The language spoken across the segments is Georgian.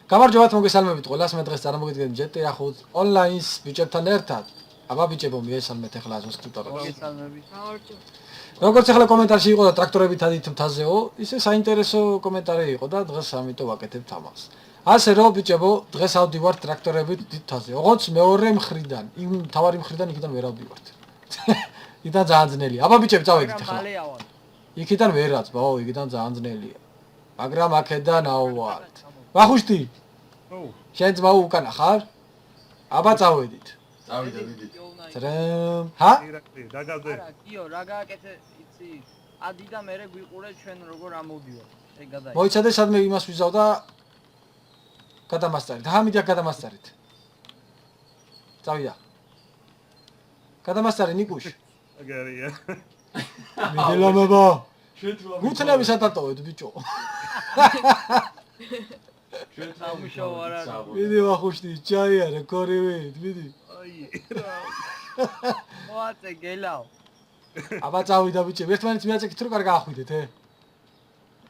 გამარჯობათ, მოგესალმებით ყველას. მე დღეს წარმოგიდგენთ GTA 5 ონლაინს ბიჭებთან ერთად. აბა ბიჭებო, მიესალმეთ ახლა ზუსტად. მოგესალმებით. გამარჯობათ. როგორც ახლა კომენტარში იყო და ტრაქტორები თადით მთაზეო, ისე საინტერესო კომენტარი იყო და დღეს ამიტომ ვაკეთებ თამას. ასე რომ ბიჭებო, დღეს ავდივართ ტრაქტორებით დიდ მთაზე. ოღონდ მეორე მხრიდან, იმ თავარი მხრიდან იქიდან ვერ ავდივართ. იქიდან ძალიან ძნელია. აბა ბიჭები, წავედით ახლა. იქიდან ვერაც, ბაო, იქიდან ძალიან ძნელია. მაგრამ აქედან ავვალთ. ვახუშტი. შენ ძმა უკანა ხარ? აბა წავედით. წავიდა დიდი. ტრემ. ჰა? დაგაზე. არა, კიო, რა გააკეთე, იცი? ადი და მე გვიყურე ჩვენ როგორ ამოვდივართ. ეგ გადაი. მოიცადე სადმე იმას ვიზავ და გადამასწარით. ჰა, მიდია გადამასწარით. წავიდა. გადამასწარი ნიკუშ. აგარია. მიდელამება. გუთნები სადატოვეთ ბიჭო. ჩვენ სამუშაო არ არის. მიდი ვახუშტი, ჩაიარე კორივით, მიდი. აი რა. მოაწე გელავ. აბა წავიდა ბიჭები, ერთმანეთს მიაწეკით რომ კარგ ახვიდეთ,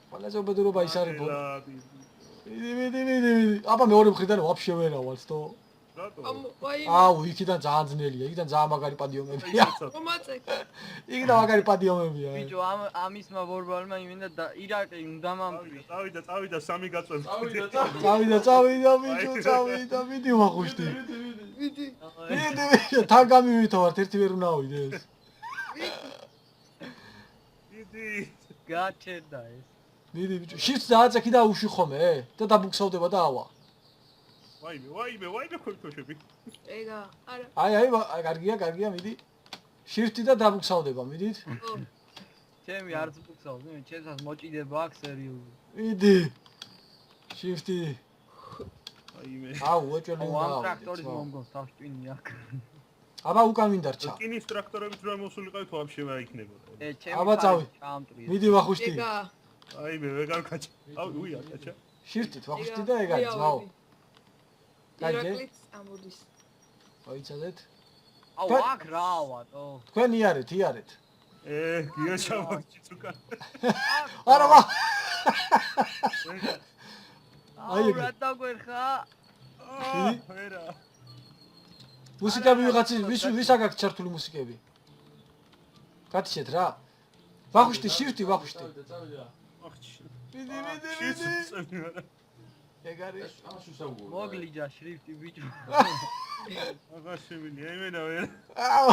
ყველაზე უბედურობა ის არის ბო. მიდი. აბა მეორე მხრიდან ვაფშე ვერ ავალ, თო. რატო? აუ, იქიდან ძალიან ძნელია, იქიდან ძალიან მაგარი პადიომებია. მომაწე. იქიდან მაგარი პადიომებია. ბიჭო, ამის მაბორბალმა იმენა ირაკი უნდა მომპრი. წავიდა სამი გაწვევ. წავიდა ბიჭო, წავიდა, მიდი ვახუშტი. მიდი, თან გამივითოვართ, ერთი ვერ უნდა ავიდეს. დიდი. გაჩერდა ეს. მიდი ბიჭო, შიც დააწექი და უში ხომე, და დაბუქსავდება და ავა. ვაიმე ქოთოშები. ეგა, არა. აი, კარგია, მიდი. შიფტი და დაბუქსავდება, მიდით. ჩემი არც ბუქსავს, მე ჩემსაც მოჭიდება აქვს სერიოზულად. მიდი. შიფტი. ვაიმე. აუ, უეჭველი უნდა. ამ ტრაქტორის მომგონს თავშტვინი აქ. აბა უკან ვინ დარჩა? რკინის ტრაქტორებით რომ მოსულიყავით ვაფშე ვერ იქნებოდა. ჩემი აბა წავი. ჩამტვია. მიდი ვახუშტი. ეგა. აიმე ვეგარ კაჩა. აუ უია კაჩა. შიფტით ვახუშტი და ეგ არის, ძმაო. ირაკლიც ამოდის. მოიცადეთ. აუ აქ რავატო. თქვენ იარეთ. გია ჩამოჭიც უკან. არა ვა. აუ რა დაგვერხა? ვერა. მუსიკები ვიღაცი, ვის აქვს ჩართული მუსიკები? გათიშეთ რა. ვახუშტი, შიფტი ვახუშტი. მიდი. ეგ არის. მოგლიჯა შრიფტი ბიჭო. აღაშევილი, აიმენა ვერ. აუ.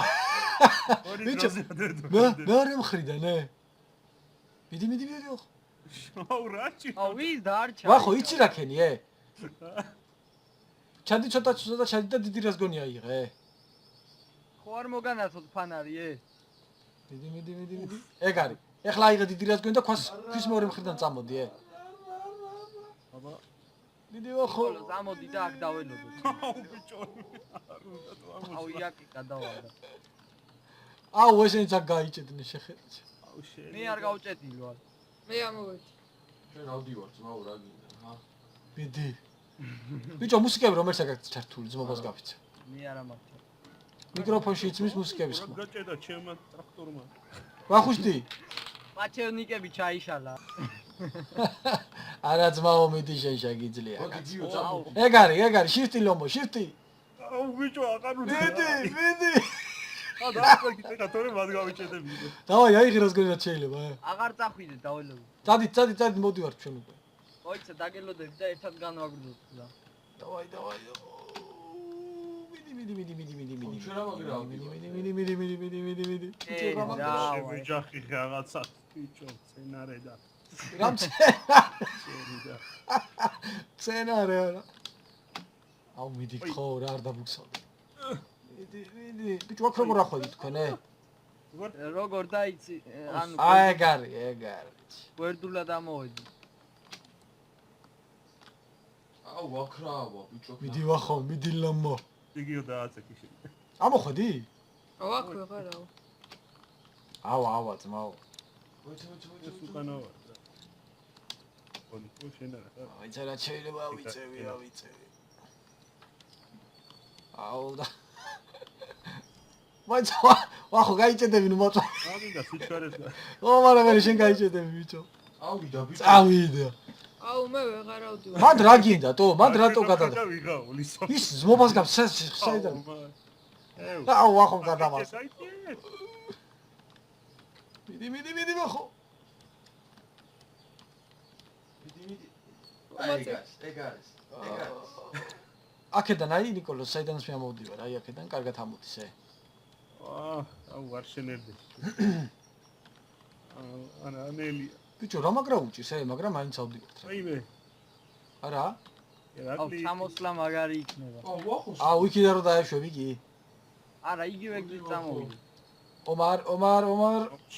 ბიჭო, მეორე მხრიდან, მიდი. აუ რაჭი. აუ ვის დარჩა? ვახო, იცი რა ქენი, ჩადი ცოტა ჩადი და დიდი რას გონია იღე. ხო არ მოგანაცოთ ფანარი მიდი. ეგ არის. ეხლა აიღე დიდი რას გონი და ქვის მეორე მხრიდან წამოდი, აბა. მიდი ვახო. წამოდი და აქ დაველოდოთ. აუ ბიჭო. არ უნდა თუ ამო. აუ იაკი გადავალდა. აუ ესენიც აქ გაიჭედნენ შეხედეთ. აუ შენ. მე არ გავჭედილო. მე ამოვედი. ჩვენ ავდივართ, ძმაო რა გინდა, ჰა? მიდი. ბიჭო, მუსიკები რომელს აქვს ჩართული ძმობას გაფიცა. მე არა მაქვს. მიკროფონში იცმის მუსიკების ხმა. გაჭედა ჩემმა ტრაქტორმა. ვახუშტი. პაჩერნიკები ჩაიშალა. არა ძმაო, მიდი შენ შეგიძლია. გიო წამო. ეგ არის, შიფტი ლომო, შიფტი. აუ ბიჭო, აღარ უნდა. მიდი. ა დააკვირდი ტრაქტორი მას გავიჭედები. დავაი, აიღე რას გონი რა შეიძლება, აღარ წახვიდე დაველოდო. წადით, მოდივართ ჩვენ უკვე. მოიცა დაგელოდები და ერთად განვაგრძოთ და. დავაი. მიდი. ჩვენ რა მაგრავდი? მიდი. ვეჯახი რაღაცა ბიჭო, სცენარე და. რამ შერიდა. სცენარე არა. აუ მიდი ხო რა არ დაბუქსავდი. მიდი. ბიჭო, აქ როგორ ახვედით თქვენ, როგორ დაიცი ანუ ეგ არის. გვერდულად ამოვედი. აუ ვაქრავა ბიჭო. მიდი ვახო, მიდი ლამო. იგიო დააწექი შენ. ამოხვედი? აქ ვეღარავ. ავა ძმაო. ეს უკანო. ონი შენ არა. აიცა რა შეიძლება ვიწევი. აუ და მოიცა ვახო გაიჭედები ნუ მოწვა. ამიდა სიჩქარეს. ო მაგრამ მე შენ გაიჭედები ბიჭო. ავიდა ბიჭო. წავიდა. აუ მე ვეღარ ავდივარ. მან რა გინდა თო? მან რატო გადადა? ვიღაული სო. ის ზმობას გავს საიდან? აუ ახო გადამას. მიდი ვახო. აქედან აი ნიკოლოს საიდანაც მე ამოვდივარ, აი აქედან კარგად ამოდის ე. აუ არ შენერდი. ანელი. ბიჭო რა მაგრა უჭირს ე, მაგრამ მაინც ავდივართ. აიმე. არა? აუ ჩამოსვლა მაგარი იქნება. აუ იქიდან რო დაეშვები კი? არა იგივე გზით წამოვიდი. ომარ.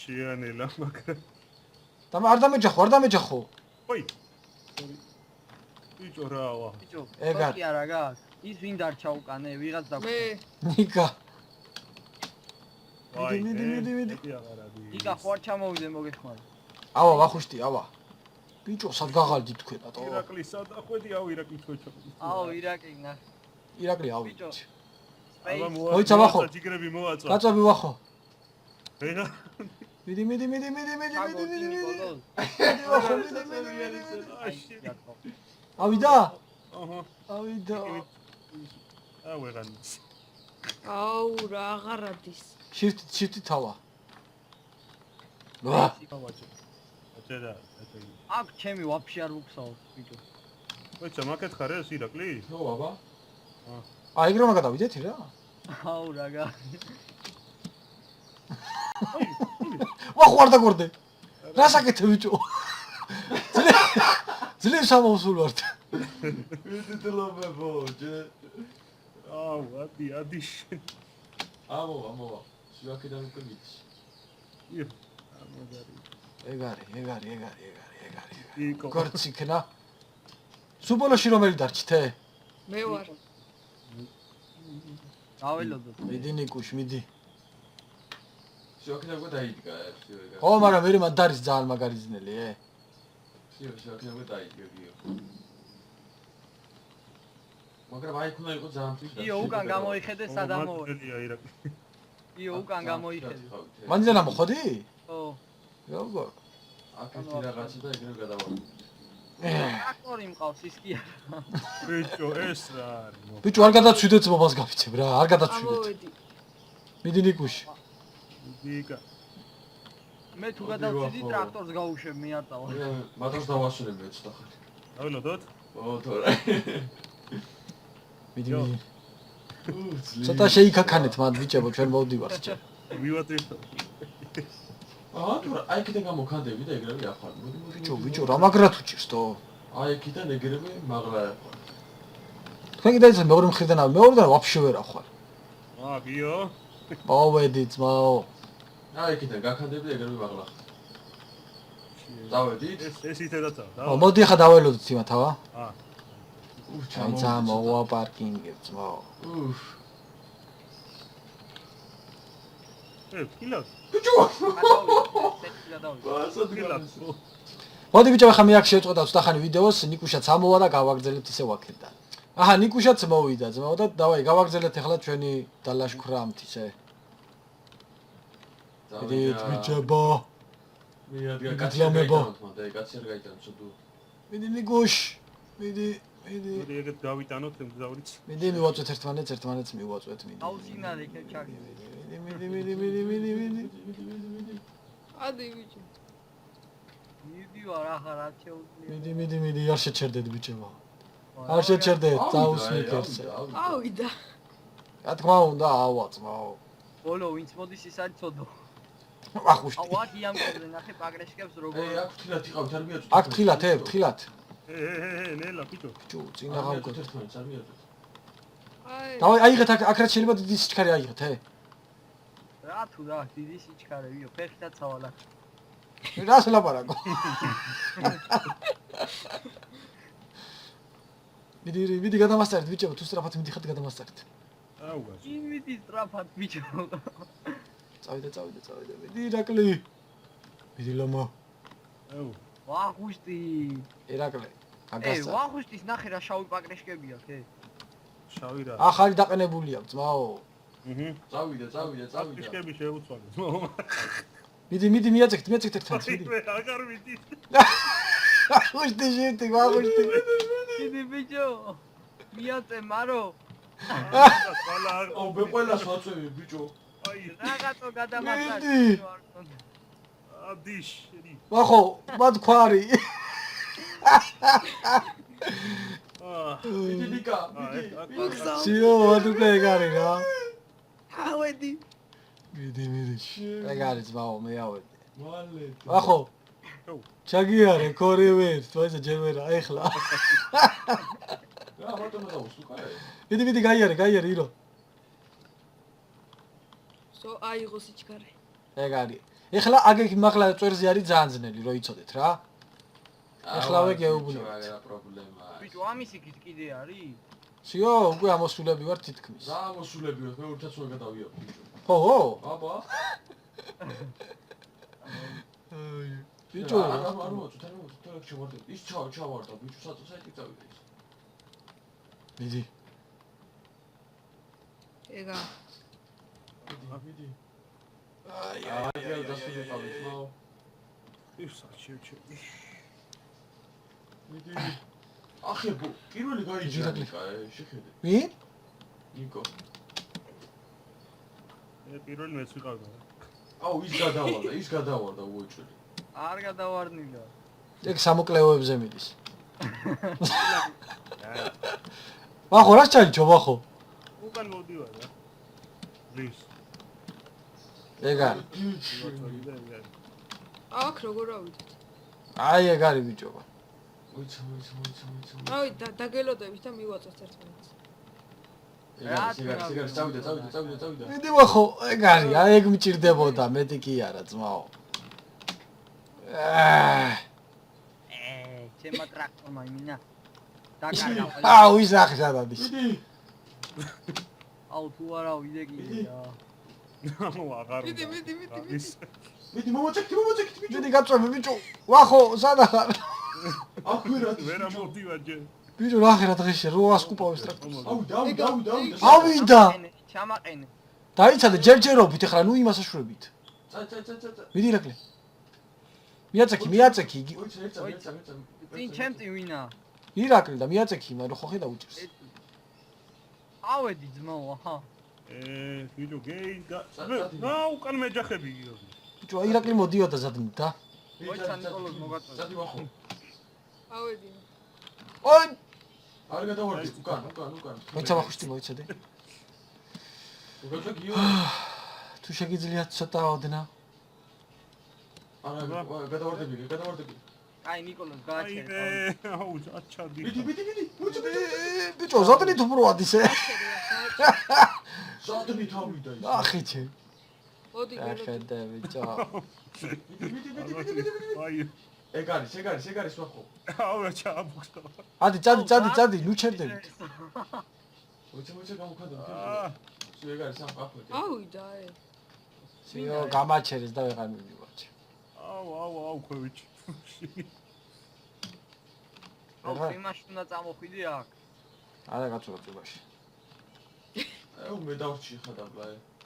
შეანელა მაგრამ. არ დამეჯახო. ოი. ბიჭო რავა. ბიჭო, ეგარ. კი არა გაქვს. ის ვინ დარჩა უკანე, ვიღაც და მე ნიკა. მიდი. იგა ხوار ჩამოვიდე მოგეხმარი. ავა ვახუშტი, ავა. ბიჭო, სად გაღალდი თქვენა თო? ირაკლის სადახვედი, აუ ირაკლის თოჩოდი. აუ ირაკი ნახე. ირაკლი ავი. ბიჭო. აბა მოიცა ვახო. ჯიგრები მოაწვა. გაწვევი ვახო. ვეღა. მიდი. ნიკოლოზ. ავიდა? აჰა. ავიდა. აუ ვეღანი. აუ რა აღარადის. შიფტი თავა. ავაჭე. აჭერა. აქ ჩემი ვაფშე არ უქსაოს ბიჭო. მოიცა მაკეთხარ ეს ირაკლი? ო აბა. აი ეგრე მაგა დავიდეთ რა? აუ რაღა. ვახო არ დაგორდე. რა საკეთე ბიჭო? ძლებს ამოვსულ ვართ. ვიდიტლობებო ჯე აუ ადი. ამოვა შუაქიდან უკვე მიდის ამოდარი. ეგარი. იკო. გორციქნა. სუბოლოში რომელი დარჩით ე? მე ვარ. დაველოდო. მიდი ნიკუშ, მიდი. შუაქიდან უკვე დაიდგა ო, მაგრამ მე მან დარის ძალიან მაგარი ძნელი ე. შუაქიდან უკვე დაიდგა გიო მაგრამ აი ქონა იყო ძალიან ფიქრა იო უკან გამოიხედე სადამო. მოდელია ირაკლი. იო უკან გამოიხედე. მანდიდან ამოხოდი? ო. როგორ? აკეთი რაღაცა და ეგრევე გადავარდი ტრაქტორი მყავს ის კი არა. ბიჭო ეს რა არის? ბიჭო არ გადაცვიდეთ ზმობას გაფიცებ რა, არ გადაცვიდეთ. ამოვედი. მიდი ნიკუშ. დიკა. მე თუ გადავწიდი ტრაქტორს გავუშვებ მიარტავა. მაგას დავასრულებია ცოტა ხანი დაველოდოთ? ო თორე მიდი. ცოტა შეიქაქანეთ მან ბიჭებო, ჩვენ მოვდივართ ჯერ. მივატვირთ. აა თორე აი კიდე გამოქანდები და ეგრევე ახვალ ბიჭო, რა მაგრად უჭირს თო? აი კიდე ეგრევე მაგრა ახვალ თქვენ კიდე ეს მეორე მხრიდან მეორედან ვაფშე ვერ ახვალ. გიო. მოვედი ძმაო. აი კიდე გაქანდები და ეგრევე მაგრა დავედით ეს ისედაც ო, მოდი ხა დაველოდოთ იმათ ავა. აა. აი ძამოვა პარკინგებს ძმაო. კილოს. მოდი ბიჭო, ხა მე აქ შევწყვეტა ცოტახანი ვიდეოს, ნიკუშაც ამოვა და გავაგრძელებთ ისე ვაკეთდა. აჰა, ნიკუშაც მოვიდა ძმაო და დავაი გავაგრძელეთ ახლა ჩვენი დალაშქრა ამთისე. მიდით ბიჭებო. მე ადგა გაგლამებო. და კაცი არ გაიტანო ცუდუ მიდი ნიკუშ. მიდი. მოდი ეგეთ გავიტანოთ მგზავრიც. მიდი მივაწვეთ ერთმანეთს მივაწვეთ მიდი. აუ სინარი ქეჩაკი. მიდი. ადი ბიჭო. მიდი ვარ ახლა რა შეუძლია. მიდი, არ შეჩერდეთ ბიჭებო. არ შეჩერდეთ, წაუსმით ერთზე. ავიდა. რა თქმა უნდა, ავა ძმაო. ბოლო ვინც მოდის ის არის ცოდო. ვახუშტი. აუ აქ იამკერზე ნახე პაგრეშკებს როგორ. აი აქ თილად იყავთ არ მიაწვით აქ თხილათ. ნელა ბიჭო. ბიჭო, წინა გავკოთ. ერთმანეთს არ მიაწვით აი. დავაი, აიღეთ აქ რაც შეიძლება დიდი სიჩქარე აიღეთ, ე. რა თუ რა დიდი სიჩქარე ვიო ფეხითაც სავალა. რას ლაპარაკო? მიდი გადამასწარეთ ბიჭებო, თუ სწრაფად მიდიხართ გადამასწარეთ. აუ გას. იმითი სტრაფად ბიჭო. წავიდე. მიდი ირაკლი. მიდი ლომა. აუ. ვახუშტი. ირაკლი. ე აგასწარ. ვახუშტის ნახე რა შავი პაგრეშკები აქვს ე. შავი რა. ახალი დაყენებულია, ძმაო. წავიდა აფიშკები შეუცვალეს. მიდი მიაწექთ ერთმანეთს, მიდი. მე აღარ ვიდი. აღუშტი ჟიტი, აღუშტი. დიდი ბიჭო. მიაწე მარო. აუ მე ყველას ვაწევი ბიჭო. აი, რაღაცო გადამასწრე. მიდი. ადის, შენი. ვახო, მათ ქვარი. მიდი ნიკა, მიდი. მოგზავნ. სიო, მათ უკვე ეგ არის რა. ავედი. მიდი. ეგ არის ძმაო, მე ავედი. მალე. ვახო. ო. ჩაგიარე ქორევე, თვაისა ჯერმერა, ეხლა. რა ბატონო დაუსუკაე. მიდი, გაიარე, ირო. სო აიღო სიჩქარე. ეგ არის. ეხლა აგ მაღლა წვერზე არის ძალიან ძნელი, რო იცოდეთ რა. ეხლავე გეუბნებთ. რა პრობლემაა. ბიჭო, ამის იქით კიდე არის? სიო, უკვე ამოსულები ვარ თითქმის. რა მოსულები ვარ, მე ორთაც ვერ გადავია ბიჭო. ხო. აბა. ბიჭო, არა მოწ, თორე ჩავარდა. ის ჩავარდა ბიჭო, საერთოდ წავიდა ის. მიდი. ეგა. მიდი. აი, აი, დასვილი ყავით, მაო. ის საჩიო. მიდი. ახებო, პირველი გაიჭირა ნიკა, შეხედე. ვინ? ნიკო. მე პირველი მეც ვიყავდა. აუ, ის გადავარდა უეჭველი. არ გადავარდნილა. ეგ სამოკლეოებზე მიდის. ვახო, რა ჩაიჭო, ვახო? უკან მოდივარ რა. ვის. ეგ არის. აქ როგორ ავიდეთ? აი, ეგ არის ბიჭო. მოიცა. ავი დაგელოდებით და მივაწოთ ერთმანეთს. სიგარი, წავიდა. მიდი ვახო, ეგ არის, აი ეგ მჭირდებოდა, მეტი კი არა, ძმაო. ჩემმა ტრაქტორმა იმინა. დაკარგა. აუ, ის ახშად არის. მიდი. აუ თუ არა ვიდე კიდეა. ნუ აღარ. მიდი. მიდი მომოწეკით ბიჭო. მიდი გაწვევი ბიჭო. ვახო, სადა ხარ? აქ ვერა მოდივარ ჯერ. ბიჭო, რა ხერა დღეში 800 კუპავის ტრაქტორს. აუ, დავიდა. ავიდა. ჩამაყენე. დაიცადე ჯერჯერობით, ეხლა ნუ იმას აშვებით. წა. მიდი ირაკლი. მიაწექი იგი. მოიცა. წინ ჩემწინ ვინა. ირაკლი და მიაწექი, მაგრამ ხო ხედა უჭერს. ავედი ძმაო, აჰა. ბიჭო გეინდა. რა უკან მეჯახები იყო. ბიჭო, ირაკლი მოდიოდა ზადნით და. მოიცა ნიკოლოზ მოგაწვევ. წადი ვახო. ავედი. ой, არ გადავარდი, უკან. მოიცა ვახუშტი, მოიცადე. უკან გიო. თუ შეგიძლიათ ცოტა ოდნა. არა, გადავარდები. აი ნიკოლოზ გააჩერე. აუ, აჩადი. მიდი. ბიჭო, ზადნით უბრალოდ ისე. ზადნით ავიდა ის. ახიჩე. მოდი გელოდებით. ახედე ბიჭო. მიდი. აი, ეგ არის ვახო. აუ, ჩააბუქდა. ადი, წადი, ნუ ჩერდებით. მოიცა გამოქანდა. სულ ეგ არის სამყარო. ავიდა ე. სიო, გამაჩერეს და ვეღარ მივიوارჩი. აუ, ქვევიჩ. აუ იმაში უნდა წამოხვიდე აქ. არა გაწულა წუბაში. აუ, მე დავრჩი ხადაბლა.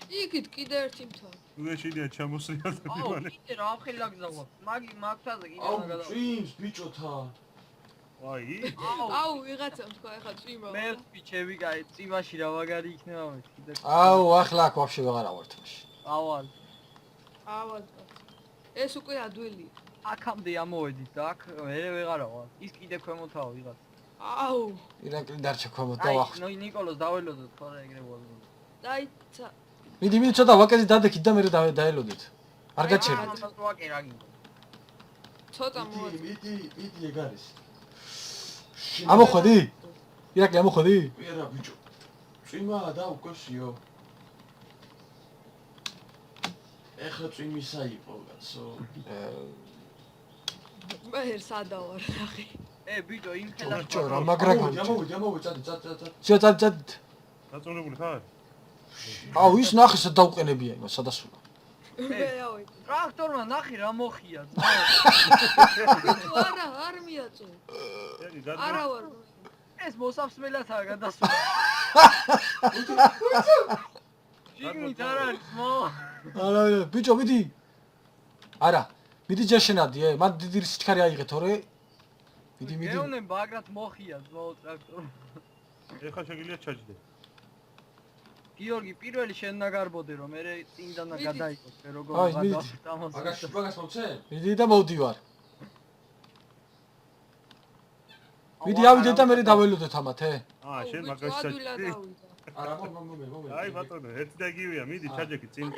იქით კიდე ერთი მთა. მე შეიძლება ჩამოსრიალ და აუ მივანე. კიდე რა ხელა გზავა. მაგთაზე კიდე აუ, მაგადა. წვიმს ბიჭოთა. აი, აუ ვიღაცამ თქვა ეხლა წვიმა. მე ბიჭები კაი წიმაში რა მაგარი იქნება მე კიდე. აუ, ახლა აქ ვაფშე ვეღარ ავართ მაშინ. ავალ. ავადკა. ეს უკვე ადვილია. აქამდე ამოვედით და აქ მე ვეღარ ავალ. ის კიდე ქვემოთაა ვიღაც. აუ, ირაკლი დარჩა ქვემოთ და აი, ვახუშტი. ნიკოლოზ დაველოდოთ ხოლმე ეგრე ვოლო. დაიცა. მიდი, ცოტა ვაკეზე დადექით და მე დაელოდეთ. არ გაჩერდით. ცოტა მოაწყო. მიდი, ეგ არის. ამოხვედი? ირაკლი ამოხვედი? ვერა ბიჭო. წვიმაა და უკვე სიო. ეხლა წვიმისა იყო კაცო. მე სადავარ ნახე. ბიჭო იმ ხელას ბიჭო, რა მაგრა გამჭირდა. ამოვი, წადი. სიო, წადით. დაწუნებული ხარ? აუ, ის ნახე სად დაუყენებია იმას, სადასულა. მე ავედი. ტრაქტორმა ნახე რა მოხია. არა, არ მიაწო. ეგ არა ვარ. ეს მოსაფსმელათაა გადასული. შიგნით არ არის მო. არა, ბიჭო, მიდი. არა, მიდი ჯერ შენადიე, მან დიდი სიჩქარე აიღე, თორე მიდი მიდი. გეუნე ბაგრად მოხია ძმაო ტრაქტორ. ეხლა შეგიძლია ჩაჯდე. გიორგი პირველი შენ უნდა გარბოდე რომ მე წინდანა მიდი. გადაიყოს მე როგორ აი, მიდი. მაგას მაგას მოვცე? მიდი და მოვდივარ. მიდი ავიდეთ და მე დაველოდეთ ამათე. შენ მაგას ადვილად ჩაჯდე. ავიდა. არა, მომე. აი ბატონო, ერთი და იგივეა, მიდი ჩაჯექი წინ.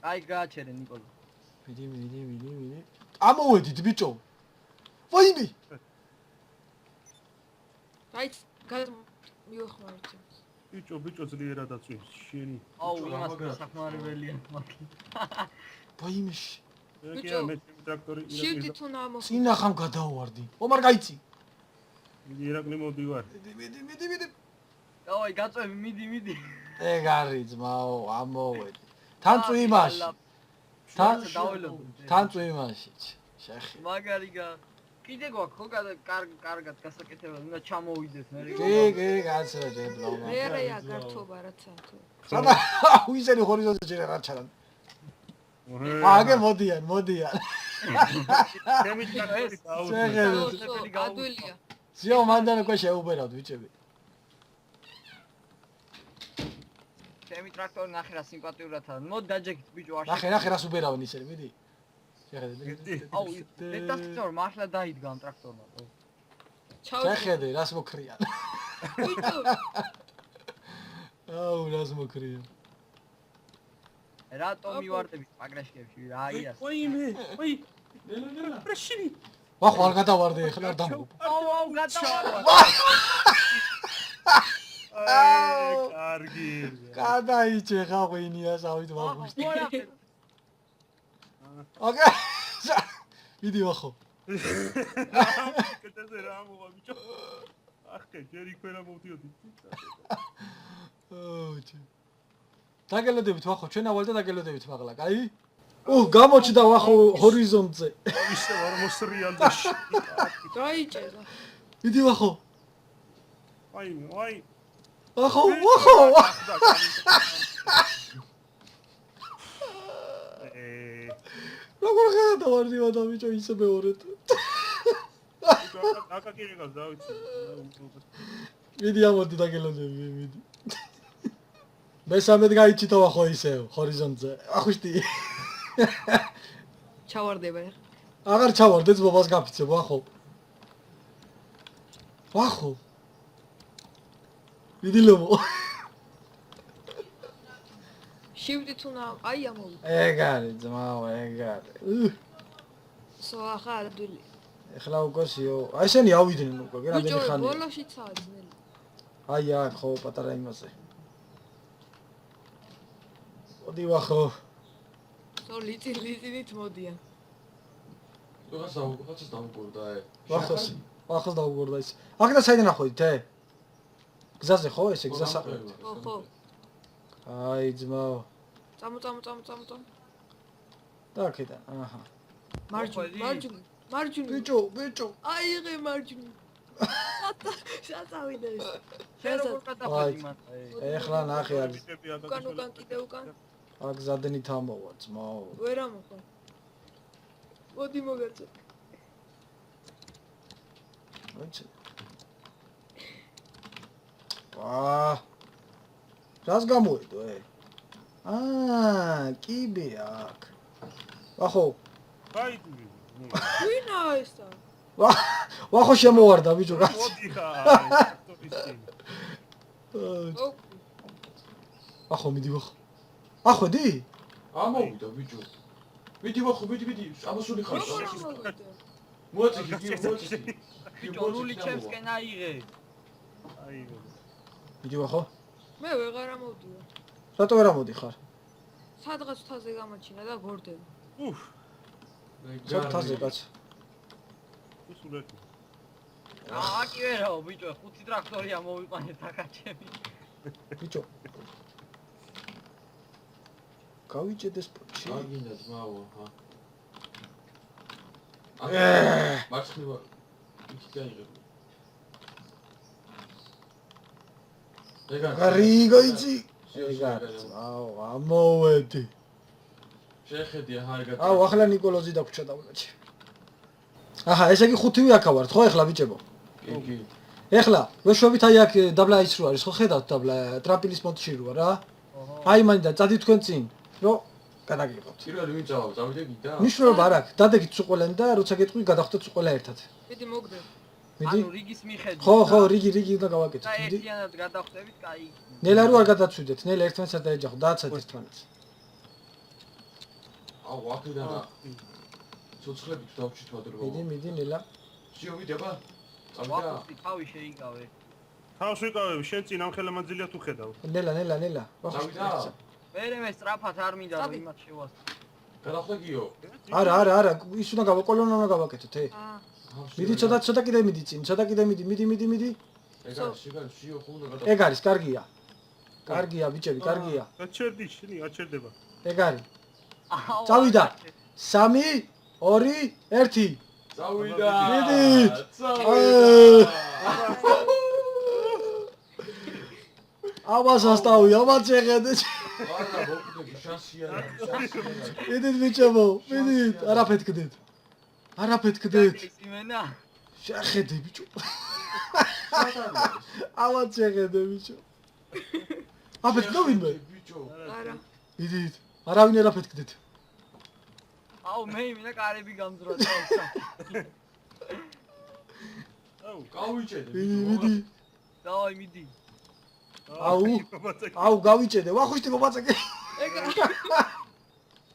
აი გააჩერე ნიკოლო. მიდი. ამოვედით ბიჭო. ვაიმე. აი გაზ მიუხვართ. ბიჭო ძლიერად აწვევს შენი. აუ იმას საკმარებელია მაგი. ვაიმეში. ეკია მე ტრაქტორი შივტი თუ ნამო. წინახამ გადაუვარდი. ომარ გაიცი. მიდი ირაკლი მოვდივარ. მიდი. აი გაწევი მიდი. ეგ არის ძმაო, ამოვედი. თან წვიმაში. თან წვიმაში. შეხი. მაგარი კიდე გვაქვს ხო კარგად გასაკეთებელი უნდა ჩამოვიდეს მე. კი, გაცრე ბლომა. რეალია გართობა რაცა თუ. სადა უიზენი ჰორიზონტზე შეიძლება რა ჩარან. აგე მოდიან. ჩემი ტრაქტორი დაუძე. ადვილია. ზიო მანდან უკვე შეუბერავთ ბიჭები. ჩემი ტრაქტორი ნახე რა სიმპათიურად არის. მოდი დაჯექით ბიჭო აშენ. ნახე რას uberaven ისინი, მიდი. შეხედე. აუ დეტასტორ მართლა დაიდგა ამ ტრაქტორმა. შეხედე რას მოკრიან. ბიჭო, აუ რას მოკრიან. რატომ მივარდებით პაგრაშკებში რა აიას. ვაიმე. პრეშინი. ვახო არ გადავარდე ეხლა არ დამო. აუ გადავარდა. კარგი. გადაიჭე ხაღვინიას ავით ვახუშ. მორაფე. ოკეი. მიდი ვახო. კეთაზე რა მოვა ბიჭო. ახე ჯერ იქვე რა მოვდიოდი. ოჩი. დაგელოდებით ვახო, ჩვენ ავალ და დაგელოდებით მაღლა, კაი? გამოჩდა ვახო ჰორიზონტზე. ისე ვარ მოსრიალდა. დაიჭერა. მიდი ვახო. ვაი. ვახო. როგორ გადავარდი ადამიანო ისე მეორედ. აკაკირიკას დავიცი. მიდი ამოდი დაგელოდები, მიდი. მესამედ გაიჩიტო ვახო ისე ჰორიზონტზე. ახუშტი. ჩავარდება. აღარ ჩავარდე ძმობას გაფიცებ ვახო. მიდი ლომო. შივტი თუ ნამო. აი ამოვიდა. ეგ არის ძმაო, ეგ არის. სოახა ადვილი. ეხლა უკოსიო. აი ესენი ავიდნენ უკვე, რამდენი ბიჭო, ხანია. ბოლოში წაძნელი. აი აქ ხო პატარა იმაზე. მოდი ვახო. ლიწინით მოდიან. რაღაცას დამკვირდა ვახოს დაუგორდა ის. აქ და საიდან ახვედით, გზაზე ხო ესე გზას ახვედით. ხო. აი ძმაო. წამო. და აქედან, აჰა. მარჯვნივ. ბიჭო. აიღე მარჯვნივ. შაწავიდა ეს. შენ როგორ გადახვედი მათ? ეხლა ნახე არის. უკან კიდე უკან. აქ ზადენით ამოვა ძმაო. ვერ ამოხო. მოდი მოგაწე. მოიცე. რას გამოედო კიბე აქ. ვახო. ვინა ესა? ვახო შემოვარდა ბიჭო რა. მოდი ხა. ვახო მიდი ვახო. ახვედი? ამოვიდა ბიჭო. მიდი ვახო, მიდი. ამასული ხარ. მოაწიკი. ბიჭო, რული ჩემსკენ აიღე. მიდი ვახო. მე ვეღარ ამოვდივარ. რატო ვერ ამოდი ხარ? სადღაც თაზე გამაჩინა და გორდები. სათაზე კაც. აკი ვერაო ბიჭო, 5 ტრაქტორია მოვიყვანეთ აკაჩები. ბიჭო. გავიჭედეს პოჩი. აგინდა ძმაო, ჰა. მარცხნივ იქით გაიღებ. გარიგო იცი. აუ, ამოვედი. შეხედი აჰა ეგ. აუ, ახლა ნიკოლოზი დაგვრჩა დავლაჩი. აჰა, ესე იგი 5-ვე აქა ვართ, ხო ეხლა ბიჭებო? კი, კი. ეხლა ვეშვებით აი აქ დაბლა ის რო არის, ხო ხედავთ დაბლა ტრამპილის მოდში როა რა? აი მან და წადით თქვენ წინ, რომ გადაგიღოთ. პირველი ვინ წავა? წავიდე გიდა? მნიშვნელობა არ აქვს, დადეგით სულ ყველანი და როცა გეტყვი გადახდეთ სულ ყველა ერთად. მიდი მოგდე. მიდი? ანუ რიგის მიხედვით. ხო, ხო, რიგი უნდა და გავაკეთოთ. მიდი. ერთიანად გადავხდებით, კაი. ნელა რო არ გადაცვიდეთ, ნელა ერთმანეთს არ დაეჯახოთ, დააცეთ ერთმანეთს. აუ, აქედან ცოცხლებით დავჭით ვადრობა. მიდი, ნელა. შიო ვიდება? წავიდა? ვახუსტი თავი შეიკავე. თავს ვიკავები, შენ წინ ამხელა მანძილია თუ ხედავ. ნელა. წავიდა? მერე სწრაფად არ მინდა რომ იმათ შევასწრო. გადახდა გიო? არა, ის უნდა კოლონა უნდა გავაკეთოთ, აა. მიდი ცოტა კიდე მიდი წინ, მიდი. ეგ არის, შეგარ შიო ხო უნდა გადახდა. ეგ არის, კარგია. კარგია ბიჭები, კარგია. გაჩერდი, შენი გაჩერდება. ეგ არის. აუ. წავიდა. 3 2 1 წავიდა. მიდი. აბას ასტავი, აბა შეხედე. არა, მოკიდე, შანსია. მიდით ბიჭებო, მიდით, არაფეთქდეთ. იმენა. შეხედე ბიჭო. აბა შეხედე ბიჭო. აფეთქდა ვინმე? ბიჭო. არა. მიდით, არავინ არაფეთქდეთ. აუ მე იმენა კარები გამძრა თავსა. აუ, გავიჭედე. მიდი. დავაი მიდი. აუ, გავიჭედე. ვახუშტი მობაწაკე. ეგა.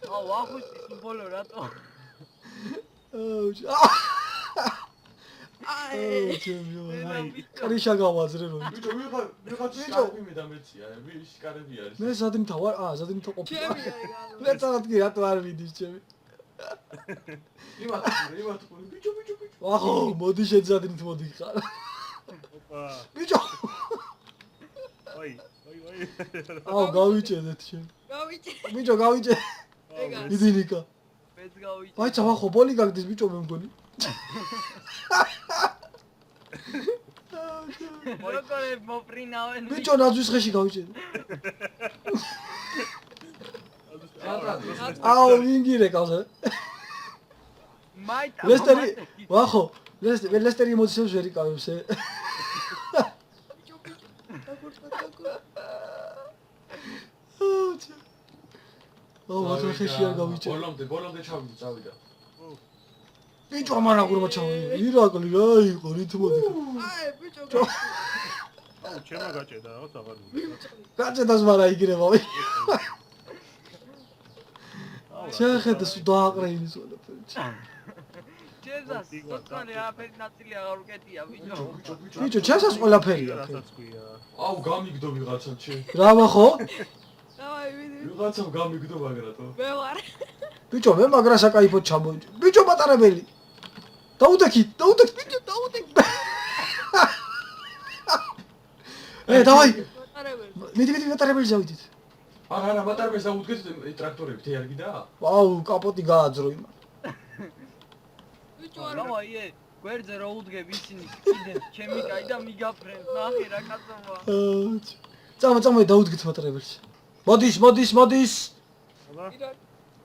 აუ ვახუშტი სიმბოლო რატო? აი. კრიშა გავაზრე რომ. ბიჭო, ვიღაც შკარები მე დამეცია, შკარები არის. მე ზადიმთა ვარ, ზადიმთა ყოფილი. ჩემია ეგ. მე წავადგი რატო არ მიდის ჩემი. იმათ ბიჭო. ვახო, მოდი შეძადიმთ მოდი ხარ. ოპა. ბიჭო. აი. აუ, გავიჭედეთ შენ. გავიჭე. ბიჭო, გავიჭე. ეგა. მიდი ნიკა. მეც გავიჭე. ვაიცა ვახო, ბოლი გაგდის ბიჭო მე მგონი. როგორ მოფრინავენ? ბიჭო, ნაძვის ხეში გავიჭედე. აუ, ვინგირე კავზე. მაიტა. ლესტერი, ვახო, ლესტერი მოდისებს ვერ იკავებს ე. აუ, ვახო ხეში არ გავიჭედე. ბოლომდე წავიდა. ბიჭო, ამან აგურმა ჩავიდა. ირაკლი რა იყო, რითმოდი. აი, ბიჭო. აუ, ჩემა გაჭედა, რაღაც აღარ გაჭედას მარა იგრევა. შეხედე სულ დააყრე იმის ყველაფერი. ჯეზას, თოთქანი აფერი ნაწილი აღარ უკეთია ბიჭო. ბიჭო, ჩასას ყველაფერია. რასაც ქვია. აუ, გამიგდო ვიღაცა ჩემ. რა ვახო? დავაი, მიდი. ვიღაცამ გამიგდო მაგრატო. მე ვარ. ბიჭო, მე მაგრა საკაიფოდ ჩამოვიჭე. ბიჭო, პატარებელი. დაუდექი. ბიჭო, დაუდექი. დავაი. პატარებელი. მიდი პატარებელი ზავიდით. არა, მატარბეს დაუდგეთ ტრაქტორებით, არ გიდა? აუ, კაპოტი გააძრო იმან. ბიჭო, არა. დავაი, გვერდზე რო უდგები ისინი კიდე ჩემი კაი და მიგაფრენ. ნახე რა კაცოა. წამო დაუდგეთ პატარებელს. მოდის.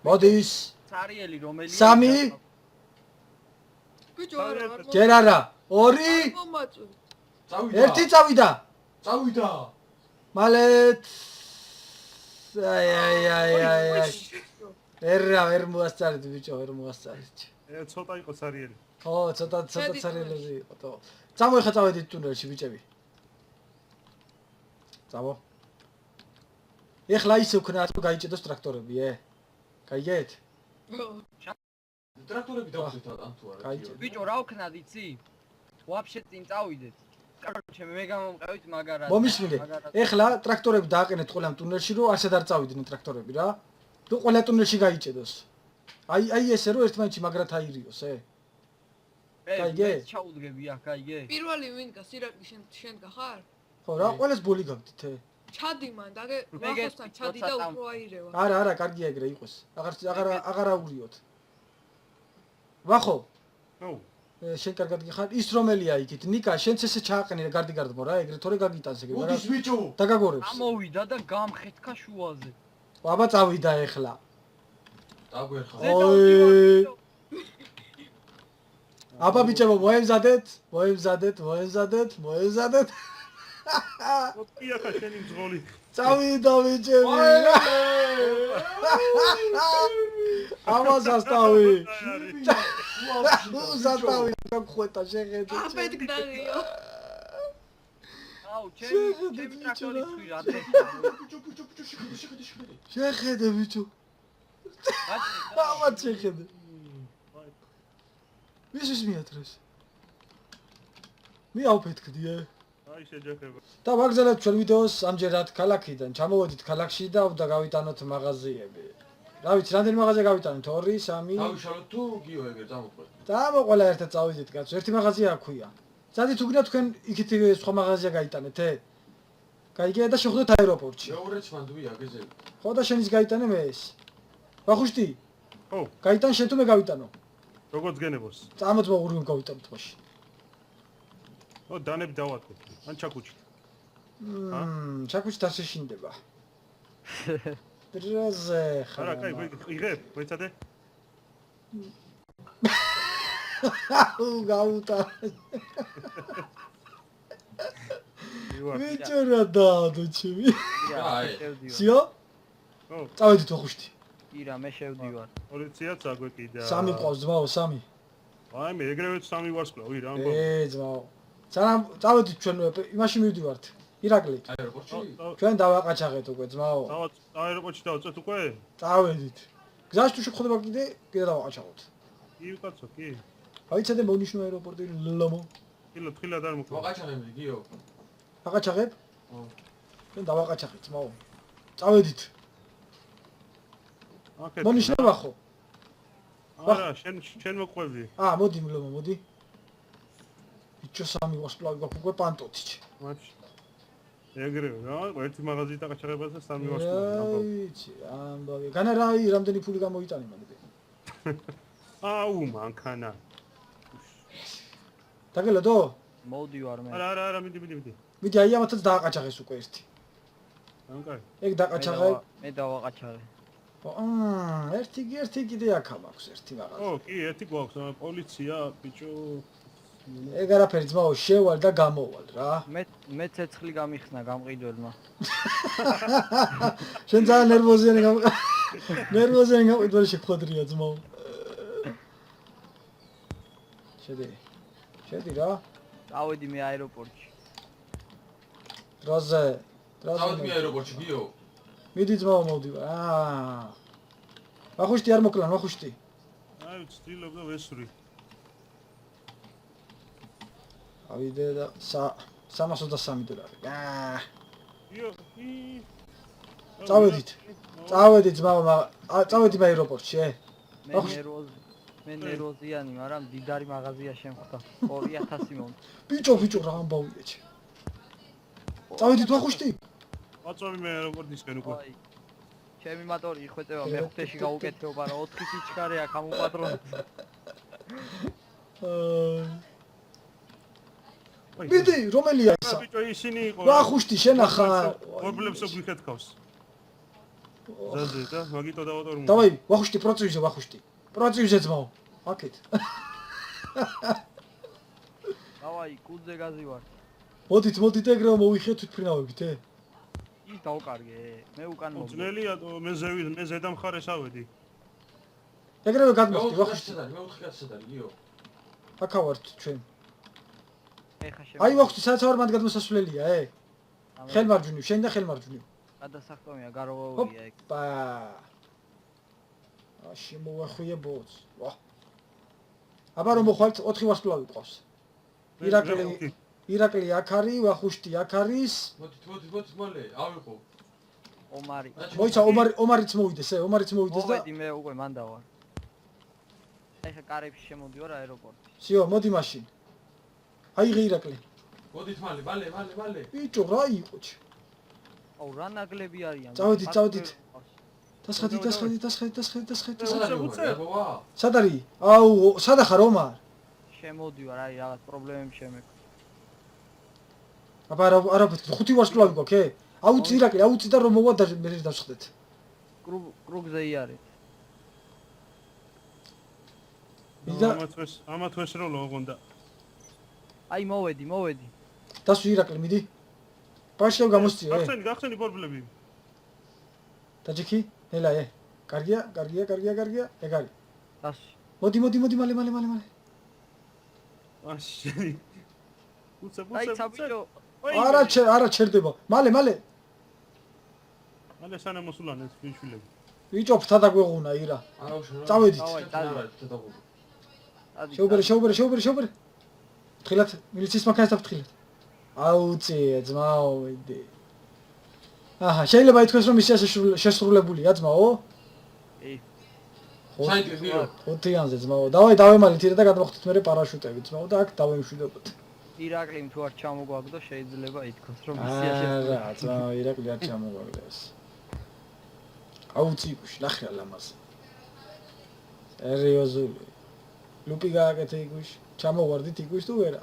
მოდის. цариელი რომელია? 3 ბიჭო, არა. ჯერ არა. 2 მომაწვი. წავიდა. 1 წავიდა. წავიდა. მალეთ აი. ვერ მოასწარეთ ბიჭო, ვერ მოასწარეთ. ცოტა იყო სარიელი. ხო, ცოტა ცარიელები იყო თო. წამო ხა წავედით ტუნელში ბიჭები. წამო. ეხლა ისე ვქნათ რომ გაიჭედოს ტრაქტორები, გაიგეთ? ტრაქტორები დავხდით ან თუ არა? გაიჭედო. ბიჭო რა ვქნად იცი? ვაფშე წინ წავიდეთ. კაროჩე მე გამომყევით მაგარად. მომისმინე. ეხლა ტრაქტორები დააყენეთ ყველა ტუნელში რომ არსად არ წავიდნენ ტრაქტორები რა. თუ ყველა ტუნელში გაიჭედოს. აი ესე რომ ერთმანეთში მაგრად აირიოს, გაიგე? მე ჩაუდგები აქ, გაიგე? პირველი ვინ გას ირაკლი შენ გახარ? ხო რა, ყველას ბოლი გაგდით, ჩადი მან და მე ვახოსთან გეტყვი, ჩადი და ცოტა უფრო აირევა. არა, კარგია ეგრე იყოს. აღარ აურიოთ. ვახო, აუ, შენ კარგად გიხარ, ის რომელია იქით? ნიკა, შენც ესე ჩააყენე გარდიგარდმო რა, ეგრე თორე გაგიტანს ეგრე რა. მოდის ბიჭო. დაგაგორებს. ამოვიდა და გამხეთქა შუაზე. აბა წავიდა ეხლა. დაგვერხა. ოი. აბა ბიჭებო, მოემზადეთ. ოკია ხა შენი მძღოლი. წავიდა ბიჭები. ამას ასტავი. უსატავი გხვეთა შეხედე. აპეტკდაღიო. აუ, ჩემი ტრაქტორი თქვი რა დღეს. შეხედე ბიჭო. აბა შეხედე. ვისაც მიატრეს? მე ავფეთქდიე. აი შეჯახება. და ვაგზავნებთ ჩვენ ვიდეოს ამჯერად ქალაქიდან. ჩამოვედით ქალაქში და გავიტანოთ მაღაზიები. რა ვიცი, რამდენი მაღაზია გავიტანეთ? 2, 3. დავიშალოთ თუ გიო ეგერ წამოყვეთ. დამოყოლა ერთად წავიდეთ კაცო. ერთი მაღაზია აქვია. ძადით უგნა თქვენ იქით სხვა მაღაზია გაიტანეთ, გაიგე და შეხვდეთ აეროპორტში. მეორეც მანდვია გეზები. ხო და შენის გაიტანე მე ეს. ვახუშტი, ხო, გაიტან შენ თუ მე გავიტანო? როგორც გენებოს. წამოწმა ორივე გავიტანოთ მაშინ. ო დანები დავატკოთ. ან ჩაკუჩით. ჩაკუჩით არ შეშინდება. დროზე ხარ. არა, კაი, იღებ, ვეცადე. გაუტა. იუა. ვიჭო რა დაადო ჩემი. აი. სიო? ხო, წავედით ვახუშტი. ირა, მე შევდივარ. პოლიციაც აგვეკიდა. 3 ყავს ძმაო, 3. აი მე ეგრევე 3 ვარსკვლავი რა ამბობ. ძმაო. სანამ წავედით ჩვენ იმაში მივდივართ. ირაკლი. აეროპორტში? ჩვენ დავაყაჩაღეთ უკვე ძმაო. აეროპორტში დავწეთ უკვე? წავედით. გზაში თუ შეგხვდება კიდე დავაყაჩაღოთ. კი უკაცო, კი. აიცადე მონიშნო აეროპორტი ლომო. თილა და არ მოხდა. ვაყაჩაღები გიო. აყაჩაღებ? ხო. ჩვენ დავაყაჩაღეთ ძმაო. წავედით. აკეთე. მონიშნობა ხო? არა, შენ მოყვები. მოდი ლომო, მოდი. ბიჭო 3 ვარსკვლავი გაქვს უკვე პანტოთიჩ. მაშ. ეგრევე რა, ერთი მაღაზიით აკაჩაღებაზე 3 ვარსკვლავი ამბობ. აიცი, ამბავი. განა რა რამდენი ფული გამოიტანე მაგდე. აუ, მანქანა. დაგელოდო? მოვდივარ მე. არა, მიდი. მიდი აი ამათაც დააყაჩაღეს უკვე ერთი. ან კაი. ეგ დააყაჩაღებ. მე დავაყაჩაღე. ერთი კიდე აქ მაქვს ერთი მაღაზია. ო, კი, ერთი გვაქვს, პოლიცია, ბიჭო. ეგ არაფერი ძმაო, შევალ და გამოვალ რა. მე ცეცხლი გამიხსნა გამყიდველმა. შენ ძალიან ნერვოზიანი გამყიდველი შეხვედრია ძმაო. შედი რა. წავედი მე აეროპორტში. დროზე. წავედი მე აეროპორტში გიო. მიდი ძმაო მოვდივარ. ვახუშტი არ მოკლან, ვახუშტი. აი, ვცდილობ და ვესვრი. ავიდე და 323 დოლარი. იო, ი. წავედი ძმაო, წავედი მე აეროპორტში, მე ნერვოზიანი, მაგრამ დიდარი მაღაზია შემხვდა. 2000 მომწ. ბიჭო რა ამბავია ჩე. წავედით ვახუშტი? აწვევი მე აეროპორტისკენ უკვე. აი. ჩემი მოტორი იხვეწება მეხუთეში გაუკეთეობა რა 4 სიჩქარე აქ ამოპატრონებს. მიდი, რომელია ისა? ბიჭო ისინი იყო. ვახუშტი შენახა. პრობლემს გვიხეთქავს. ზაზე და მაგიტო დავატორმო. დავაი, ვახუშტი პროცევიზე ვახუშტი. პროცევიზე ძმაო. აკეთ. დავაი, კუდზე გაზივარ. მოდით ეგრევე მოვიხეთ თვითფრინავებით, ის დავკარგე, მე უკან მოვიდა. ძნელია, მე ზედა მხარეს ავედი. ეგრევე გადმოვდი ვახუშტი. მე 4 კაცი არის გიო. აქა ვართ ჩვენ. ეხა აი ვახუშტი, სადაც ვარ მათ გადმოსასვლელია, ხელმარჯვნივ, შენ და ხელმარჯვნივ. გადასახტომია, გარღვეულია ეგ. აში მოვახვიე ბოც. აბა რომ მოხვალთ 4 ვარსკვლავი ყავს. ირაკლი აქ არის, ვახუშტი აქ არის. მოდით მალე, ავიღო. ომარი. მოიცა ომარიც მოვიდეს, ომარიც მოვიდეს და მოვედი მე უკვე მან დავარ. ეხა კარებში შემოდივარ აეროპორტში. სიო, მოდი მაშინ. აიღე ირაკლი. მოდით მალე. ბიჭო რა იყო ჩ? აუ რა ნაგლები არიან. წავედით. დასხედი. სად არის? აუ, სად ახარ ომარ? შემოდივარ, აი რაღაც პრობლემები შემექ. აბა არა ვთქვი, 5 ვარსკვლავი გვაქვს, აუცი ირაკლი, აუცი და რომ მოვა და მე დავსხდეთ. კრუგზე იარეთ. იდა ამათ ეს რო ლოგონდა. აი მოვედი. დასვი ირაკლი მიდი. პაშევ გამოსწიე. გახსენი პრობლემები. დაჯიქი, ნელაე. კარგია. ეგ არის. დასვი. მოდი მალე. აშენი. აი საბიჭო. არა ჩერდება. მალე. მალე სანამ მოსულან ეს ფიშვილები. ბიჭო ფთა დაგვეღუნა ირა. არა უშენ. წავედით. შეუბერე. ფთხილად მილიციის მანქანას დაფთხილეთ. აუწია ძმაო, ვიდი. აჰა, შეიძლება ითქვას რომ ისე შესრულებულია ძმაო? კი. საიტი ღირო. 5-იანზე ძმაო. დავემალით ირა და გადმოხდით მერე პარაშუტები ძმაო და აქ დავემშვიდობთ. ირაკლიმ თუ არ ჩამოგვაგდო შეიძლება ითქვას რომ ისია შესრულებული. არა, ძმაო, ირაკლი არ ჩამოგვაგდეს. აუწიუში, ნახე ლამაზ. სერიოზული. ლუპი გააკეთე იგუში. ჩამოვარდით იგუშ თუ ვერა?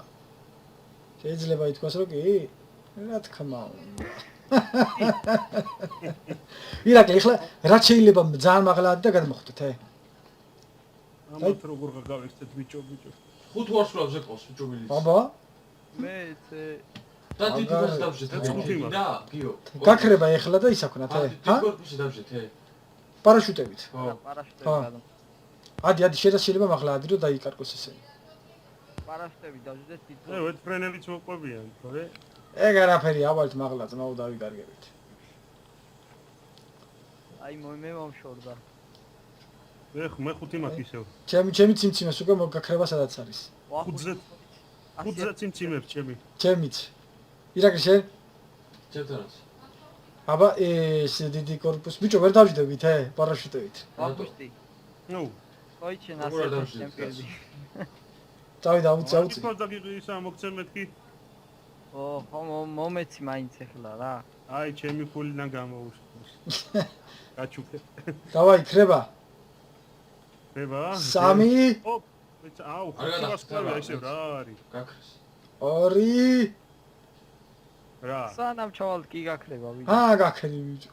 შეიძლება ითქვას რომ კი? რა თქმა უნდა. ირაკლი, ახლა რაც შეიძლება ძალიან მაღლა და გადმოხდეთ, ამათ როგორ გავიქცეთ ბიჭო. 5 ვარსკვლავზე ყავს ბიჭო მილიცია. ბაბა, მეცე და დიდი გაზ დავжет. და გიო. გაქრება ახლა და ისაქნათ, ჰა? კორპუსი დავжет. პარაშუტებით. ხო. პარაშუტები ხო. გადამ. ადი, შეიძლება მაღლა ადი რომ დაიკარგოს ესენი. პარაშუტები დავжет თითო. ვეთ ფრენებიც მოყვებიან, ხორე? ეგ არაფერი, ავალთ მაღლა ძმაო დავიკარგებით. აი მე მომშორდა. მე 5 მაქვს ისევ. ჩემი ციმციმეს უკვე მოგაქრება სადაც არის. 5-ზე ციმციმებს ჩემი. ჩემიც. ირაკლი შენ? ჩემთანაც. აბა ეს დიდი კორპუსი ბიჭო ვერ დავждებით, პარაშუტებით. ვაგუშტი. ნუ. ოიჩენ როგორ არ ასე დავждეთ ჩემპიონი. წავიდა აუწი. ის დაგიყვი ისა მოგცემეთკი. ხო მომეცი მაინც ახლა რა. აი ჩემი ფულიდან გამოუშვა. გაჩუქე. დავაი ხრება. ხება? 3 ოპ. აუ, ხარ ისე რა არის? გაქრეს. 2 რა. სანამ ჩავალ კი გაქრება ვიდეო. გაქრი ბიჭო.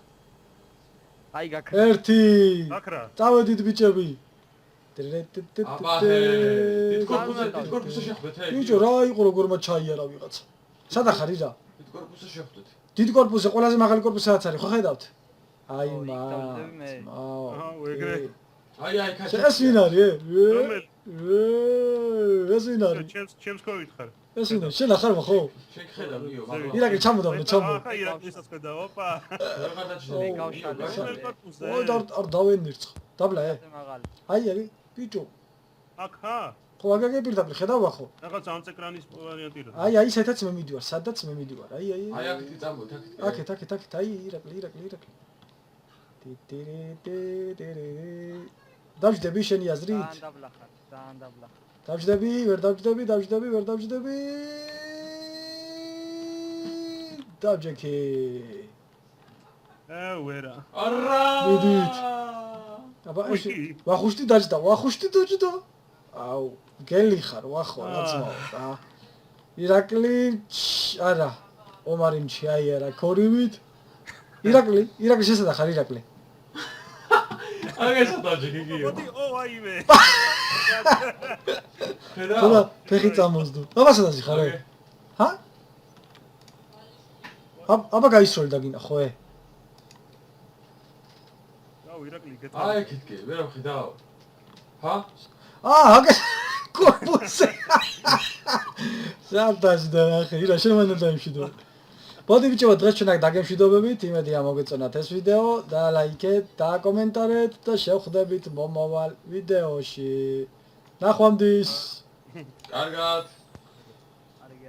აი გაქრება. 1 გაქრა. წავედით ბიჭები. აბა დიდ კორპუსზე შეხვდეთ. ბიჭო რა იყო როგორ მაჩაიარა ვიღაცა. სადა ხარ ირა? დიდ კორპუსზე შეხვდეთ. დიდ კორპუსზე ყველაზე მაღალი კორპუსი სადაც არის, ხო ხედავთ? აი ო, იქ მა. დავждები მე. აუ, ეგრე. აი ეს ვინ არის? რომელი? ეს ვინ არის? ჩემს გოვითხარ. ეს ვინ არის? შენ ახარ ხო? შეგხედავ გიო, მაგრამ ირაკლი ჩამოდავნე, ჩამო. ახლა ირაკლისაც ხედა, ოპა. ვეღარ დაჭრე. გავშალე. რომელი კორპუსზე? ой არ დავენირცხ. დაბლა მაღალი. აი არის ბიჭო. აქა? ხო აგაგე პირდაპირ ხედავ ხო? რაღაც ამ ეკრანის ვარიანტი რა. აი სადაც მე მიდივარ, სადაც მე მიდივარ. აი აი აქეთ წამოთ, აქეთ. აქეთ აი ირაკლი. დავждები შენი აზრით? ძალიან დაბლა. დავждები, ვერ დავждები. დავჯექი. ვერა. არა! მიდით. აბა ეს ვახუშტი დაჯდა. აუ, გელი ხარ, ვახო, რაცმაო რა. ირაკლი, არა. ომარიმჩი აი არა, ქორივით. ირაკლი შესადა ხარ ირაკლი. აგესა დაჯექი გიო. მოდი, აიმე. ხედავ? ხოდა ფეხი წამოსდო. აბა სადაზი ხარ? ჰა? აბა გაისროლი დაგინა ხო? აუ, ირაკლი გეტყვი. აი აქეთ კი, ვერ ვხედავ. ჰა? აგე კორპუსი. სადაჟდა ნახე, ირა შენ მანდ დაიმშვიდო. მოდი ბიჭო, დღეს ჩვენ აქ დაგემშვიდობებით, იმედია მოგეწონათ ეს ვიდეო და ლაიქეთ და კომენტარეთ და შევხვდებით მომავალ ვიდეოში. ნახვამდის. კარგად. კარგია.